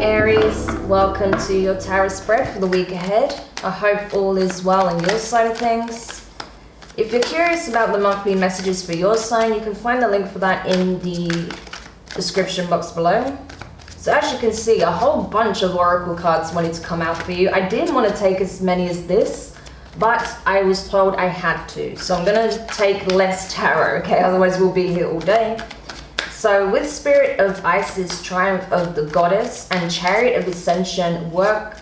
Aries, welcome to your tarot spread for the week ahead. I hope all is well on your side of things. If you're curious about the monthly messages for your sign, you can find the link for that in the description box below. So as you can see, a whole bunch of oracle cards wanted to come out for you. I didn't want to take as many as this, but I was told I had to. So I'm going to take less tarot, okay? Otherwise we'll be here all day. So with Spirit of Isis, Triumph of the Goddess, and Chariot of Ascension,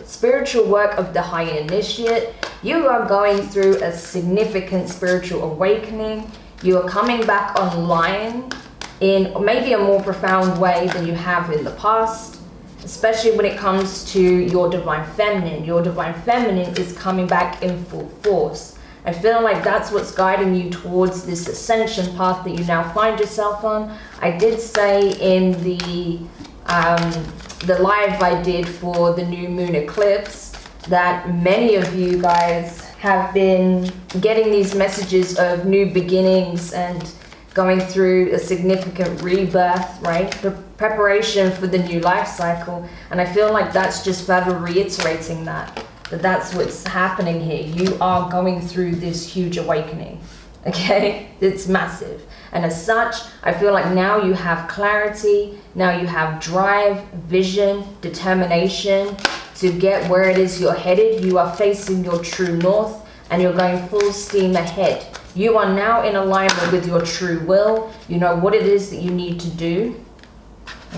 spiritual work of the High Initiate, you are going through a significant spiritual awakening. You are coming back online in maybe a more profound way than you have in the past, especially when it comes to your Divine Feminine. Your Divine Feminine is coming back in full force. I feel like that's what's guiding you towards this ascension path that you now find yourself on. I did say in the live I did for the new moon eclipse that many of you guys have been getting these messages of new beginnings and going through a significant rebirth, right? The preparation for the new life cycle. And I feel like that's just further reiterating that that's what's happening here. You are going through this huge awakening, okay? It's massive. And as such, I feel like now you have clarity, now you have drive, vision, determination to get where it is you're headed. You are facing your true north and you're going full steam ahead. You are now in alignment with your true will. You know what it is that you need to do,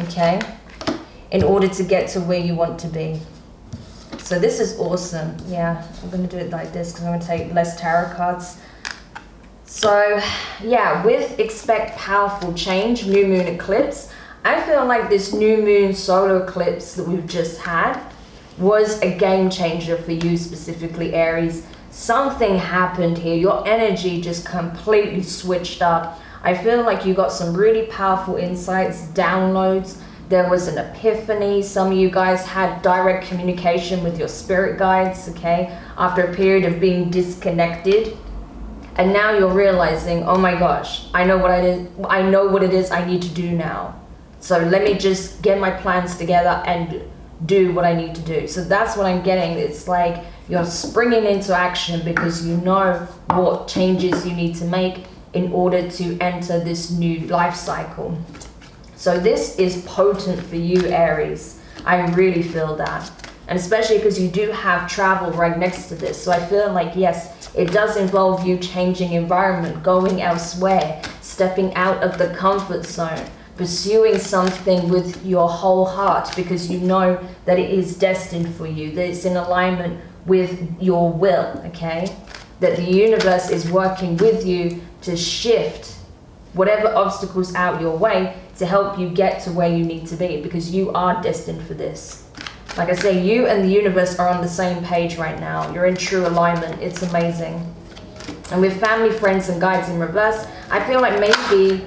okay, in order to get to where you want to be. So this is awesome. Yeah, I'm going to do it like this because I'm going to take less tarot cards. So yeah, with expect powerful change, new moon eclipse, I feel like this new moon solar eclipse that we've just had was a game changer for you specifically, Aries. Something happened here. Your energy just completely switched up. I feel like you got some really powerful insights, downloads. There was an epiphany. Some of you guys had direct communication with your spirit guides, okay, after a period of being disconnected. And now you're realizing, oh my gosh, I know what it is I need to do now. So let me just get my plans together and do what I need to do. So that's what I'm getting. It's like you're springing into action because you know what changes you need to make in order to enter this new life cycle. So this is potent for you, Aries. I really feel that. And especially because you do have travel right next to this. So I feel like, yes, it does involve you changing environment, going elsewhere, stepping out of the comfort zone, pursuing something with your whole heart because you know that it is destined for you, that it's in alignment with your will, okay? That the universe is working with you to shift whatever obstacles out your way to help you get to where you need to be because you are destined for this. Like I say, you and the universe are on the same page right now. You're in true alignment. It's amazing. And with family, friends, and guides in reverse, I feel like maybe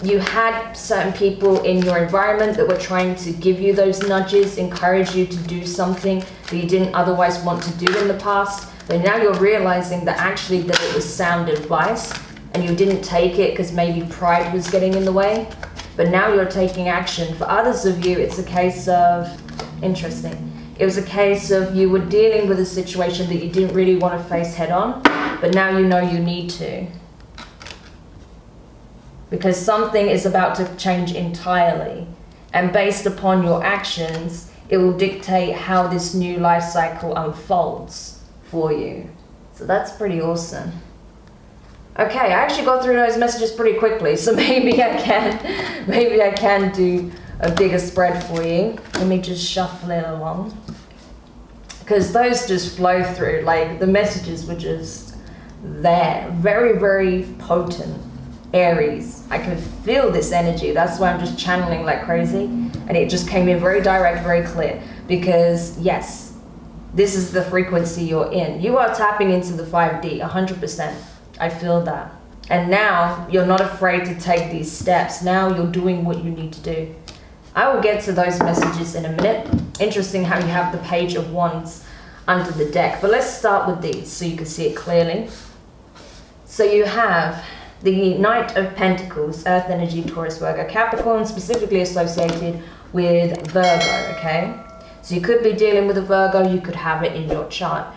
you had certain people in your environment that were trying to give you those nudges, encourage you to do something that you didn't otherwise want to do in the past. But now you're realizing that actually that it was sound advice and you didn't take it because maybe pride was getting in the way. But now you're taking action. For others of you, it's a case of, interesting. It was a case of you were dealing with a situation that you didn't really want to face head on, but now you know you need to. Because something is about to change entirely. And based upon your actions, it will dictate how this new life cycle unfolds for you. So that's pretty awesome. Okay, I actually got through those messages pretty quickly, so maybe I can do a bigger spread for you. Let me just shuffle it along. Because those just flow through, like the messages were just there. Very, very potent. Aries, I can feel this energy. That's why I'm just channeling like crazy. And it just came in very direct, very clear. Because yes, this is the frequency you're in. You are tapping into the 5D, 100%. I feel that. And now you're not afraid to take these steps. Now you're doing what you need to do. I will get to those messages in a minute. Interesting how you have the Page of Wands under the deck. But let's start with these so you can see it clearly. So you have the Knight of Pentacles, Earth energy, Taurus, Virgo, Capricorn, specifically associated with Virgo, okay? So you could be dealing with a Virgo, you could have it in your chart.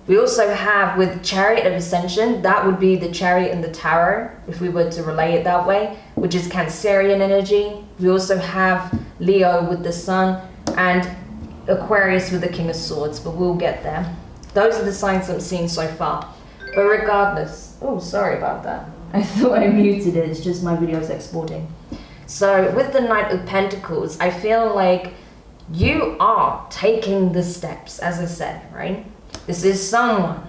We also have with Chariot of Ascension, that would be the Chariot in the Tarot, if we were to relay it that way, which is Cancerian energy. We also have Leo with the Sun and Aquarius with the King of Swords, but we'll get there. Those are the signs I'm seeing so far. But regardless, oh, sorry about that. I thought I muted it, it's just my video's exporting. So with the Knight of Pentacles, I feel like you are taking the steps, as I said, right? This is someone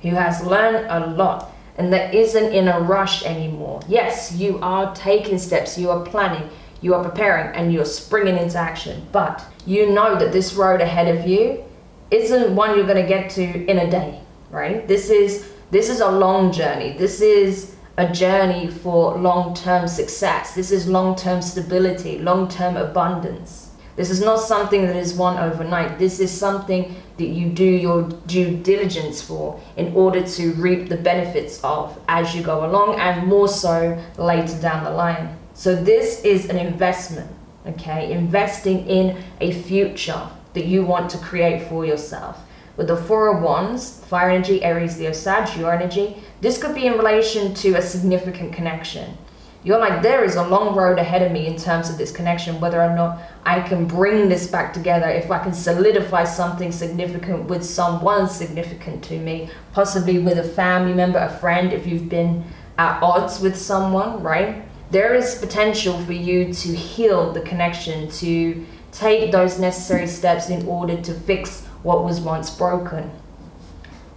who has learned a lot and that isn't in a rush anymore. Yes, you are taking steps, you are planning, you are preparing, and you're springing into action. But you know that this road ahead of you isn't one you're going to get to in a day, right? This is a long journey. This is a journey for long-term success. This is long-term stability, long-term abundance. This is not something that is won overnight. This is something that you do your due diligence for in order to reap the benefits of as you go along, and more so later down the line. So this is an investment, okay? Investing in a future that you want to create for yourself. With the Four of Wands, fire energy, Aries, Leo, Sag, your energy, this could be in relation to a significant connection. You're like, there is a long road ahead of me in terms of this connection, whether or not I can bring this back together, if I can solidify something significant with someone significant to me, possibly with a family member, a friend, if you've been at odds with someone, right? There is potential for you to heal the connection, to take those necessary steps in order to fix what was once broken.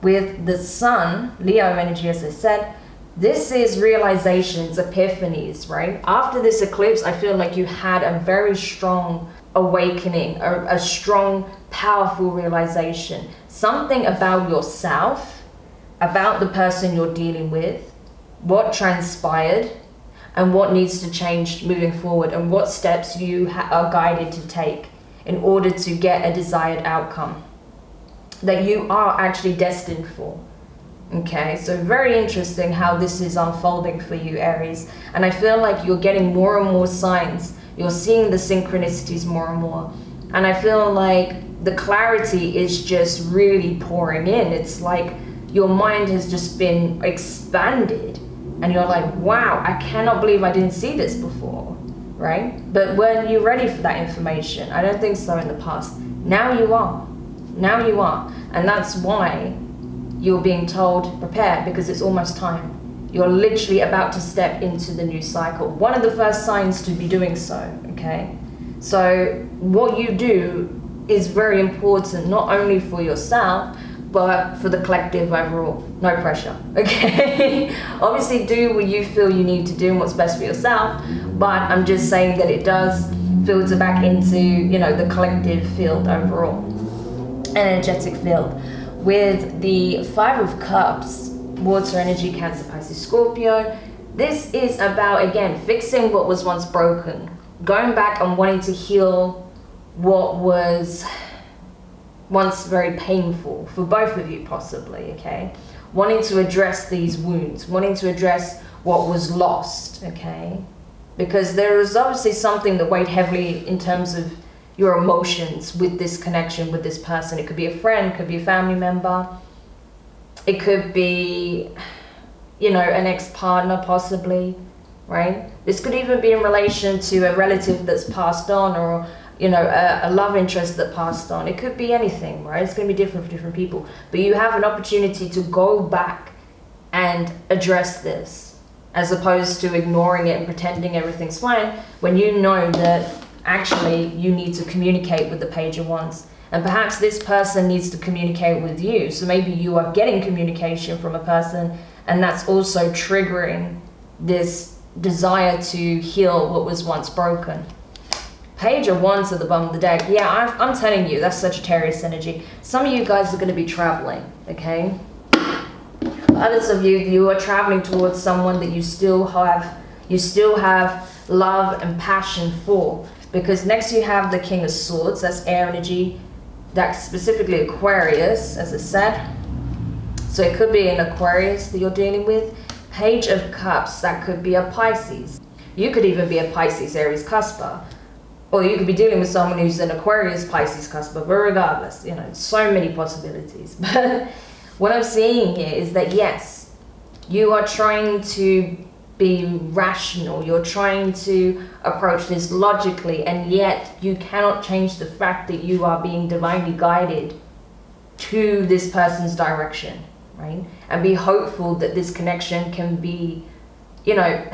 With the Sun, Leo energy, as I said, this is realizations, epiphanies, right? After this eclipse, I feel like you had a very strong awakening, a strong, powerful realization. Something about yourself, about the person you're dealing with, what transpired, and what needs to change moving forward, and what steps you are guided to take in order to get a desired outcome that you are actually destined for. Okay, so very interesting how this is unfolding for you, Aries. And I feel like you're getting more and more signs. You're seeing the synchronicities more and more. And I feel like the clarity is just really pouring in. It's like your mind has just been expanded. And you're like, wow, I cannot believe I didn't see this before, right? But were you ready for that information? I don't think so in the past. Now you are. Now you are. And that's why you're being told, prepare, because it's almost time. You're literally about to step into the new cycle. One of the first signs to be doing so, okay? So what you do is very important, not only for yourself, but for the collective overall. No pressure, okay? Obviously do what you feel you need to do and what's best for yourself, but I'm just saying that it does filter back into, you know, the collective field overall, energetic field. With the Five of Cups, water energy, Cancer, Pisces, Scorpio, this is about, again, fixing what was once broken, going back and wanting to heal what was once very painful for both of you, possibly, okay? Wanting to address these wounds, wanting to address what was lost, okay? Because there is obviously something that weighed heavily in terms of your emotions with this connection with this person. It could be a friend, could be a family member. It could be, you know, an ex-partner possibly, right? This could even be in relation to a relative that's passed on, or, you know, a love interest that passed on. It could be anything, right? It's going to be different for different people. But you have an opportunity to go back and address this, as opposed to ignoring it and pretending everything's fine, when you know that actually you need to communicate with the Page of Wands. And perhaps this person needs to communicate with you. So maybe you are getting communication from a person, and that's also triggering this desire to heal what was once broken. Page of Wands at the bottom of the deck. Yeah, I'm telling you, that's Sagittarius energy. Some of you guys are going to be traveling, okay? Others of you are traveling towards someone that you still have love and passion for. Because next you have the King of Swords, that's air energy, that's specifically Aquarius, as I said. So it could be an Aquarius that you're dealing with. Page of Cups, that could be a Pisces. You could even be a Pisces, Aries, Cusper. Or you could be dealing with someone who's an Aquarius, Pisces, Cusper, but regardless, you know, so many possibilities. But what I'm seeing here is that yes, you are trying to be rational, you're trying to approach this logically, and yet you cannot change the fact that you are being divinely guided to this person's direction, right? And be hopeful that this connection can be, you know,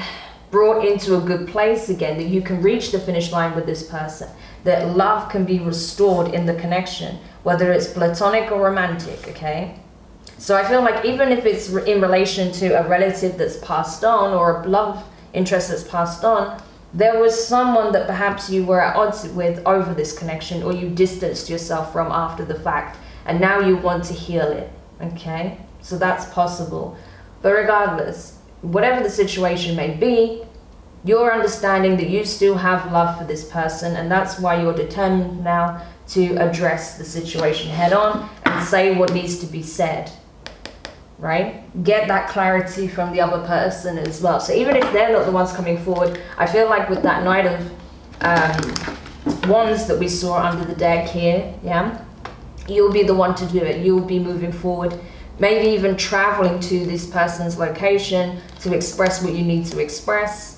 brought into a good place again, that you can reach the finish line with this person, that love can be restored in the connection, whether it's platonic or romantic, okay? So I feel like even if it's in relation to a relative that's passed on, or a love interest that's passed on, there was someone that perhaps you were at odds with over this connection, or you distanced yourself from after the fact, and now you want to heal it, okay? So that's possible. But regardless, whatever the situation may be, you're understanding that you still have love for this person, and that's why you're determined now to address the situation head on and say what needs to be said, right? Get that clarity from the other person as well. So even if they're not the ones coming forward, I feel like with that Knight of Wands that we saw under the deck here, yeah, you'll be the one to do it. You'll be moving forward, maybe even traveling to this person's location to express what you need to express.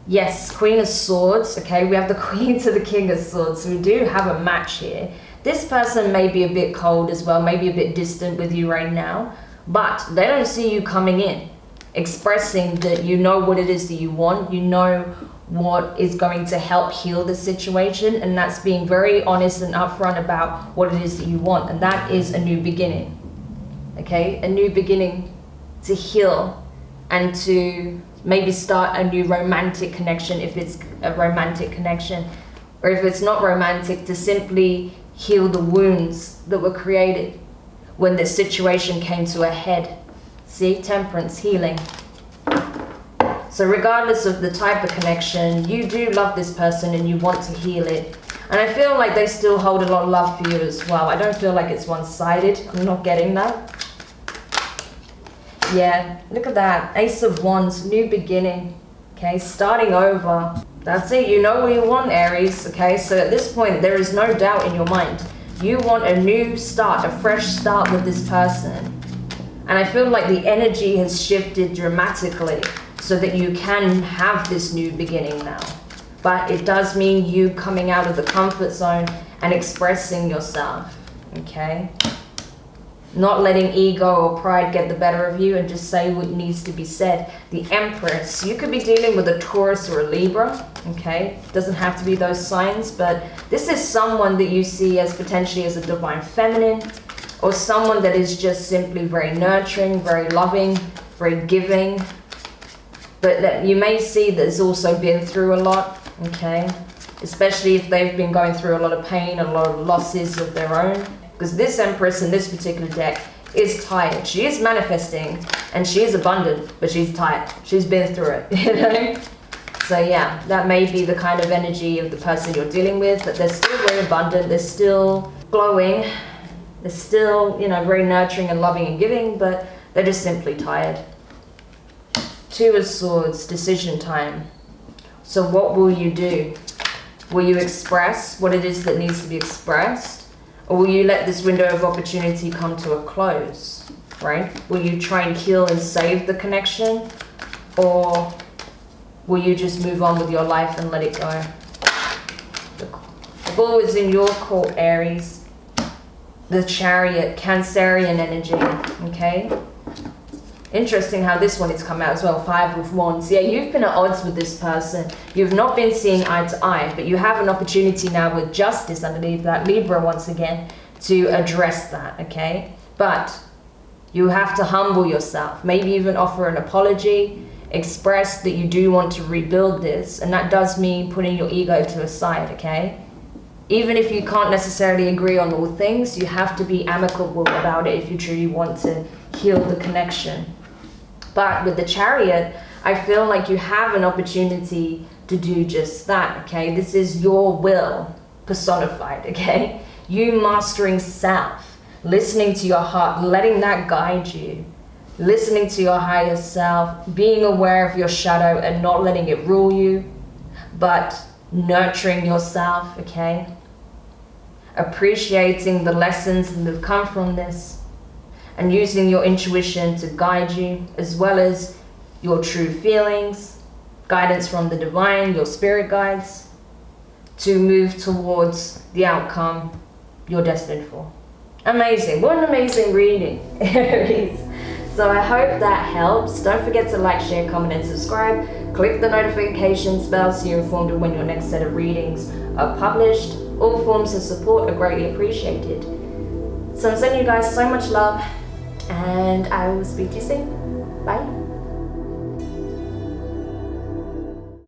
Yes, Queen of Swords, okay, we have the Queen to the King of Swords, so we do have a match here. This person may be a bit cold as well, maybe a bit distant with you right now, but they don't see you coming in, expressing that you know what it is that you want, you know what is going to help heal the situation, and that's being very honest and upfront about what it is that you want, and that is a new beginning, okay? A new beginning to heal and to maybe start a new romantic connection if it's a romantic connection, or if it's not romantic, to simply heal the wounds that were created when the situation came to a head. See, Temperance, healing. So regardless of the type of connection, you do love this person and you want to heal it. And I feel like they still hold a lot of love for you as well. I don't feel like it's one-sided. I'm not getting that. Yeah, look at that. Ace of Wands, new beginning. Okay, starting over. That's it. You know what you want, Aries. Okay, so at this point, there is no doubt in your mind. You want a new start, a fresh start with this person. And I feel like the energy has shifted dramatically so that you can have this new beginning now. But it does mean you coming out of the comfort zone and expressing yourself, okay? Not letting ego or pride get the better of you and just say what needs to be said. The Empress, you could be dealing with a Taurus or a Libra, okay? Doesn't have to be those signs, but this is someone that you see as potentially as a divine feminine, or someone that is just simply very nurturing, very loving, very giving, but that you may see that's also been through a lot, okay? Especially if they've been going through a lot of pain, a lot of losses of their own. Because this Empress in this particular deck is tired. She is manifesting and she is abundant, but she's tired. She's been through it, you know? So yeah, that may be the kind of energy of the person you're dealing with, that they're still very abundant, they're still glowing, they're still, you know, very nurturing and loving and giving, but they're just simply tired. Two of Swords, decision time. So what will you do? Will you express what it is that needs to be expressed? Or will you let this window of opportunity come to a close, right? Will you try and heal and save the connection? Or will you just move on with your life and let it go? The ball is in your court, Aries. The Chariot, Cancerian energy, okay? Interesting how this one has come out as well, Five of Wands. Yeah, you've been at odds with this person. You've not been seeing eye to eye, but you have an opportunity now with Justice underneath that, Libra once again, to address that, okay? But you have to humble yourself, maybe even offer an apology, express that you do want to rebuild this, and that does mean putting your ego to a side, okay? Even if you can't necessarily agree on all things, you have to be amicable about it if you truly want to heal the connection. But with the Chariot, I feel like you have an opportunity to do just that, okay? This is your will personified, okay? You mastering self, listening to your heart, letting that guide you, listening to your higher self, being aware of your shadow and not letting it rule you, but nurturing yourself, okay? Appreciating the lessons that have come from this, and using your intuition to guide you, as well as your true feelings, guidance from the divine, your spirit guides, to move towards the outcome you're destined for. Amazing. What an amazing reading, Aries. So I hope that helps. Don't forget to like, share, comment, and subscribe. Click the notification bell so you're informed of when your next set of readings are published. All forms of support are greatly appreciated. So I'm sending you guys so much love, and I will speak to you soon. Bye.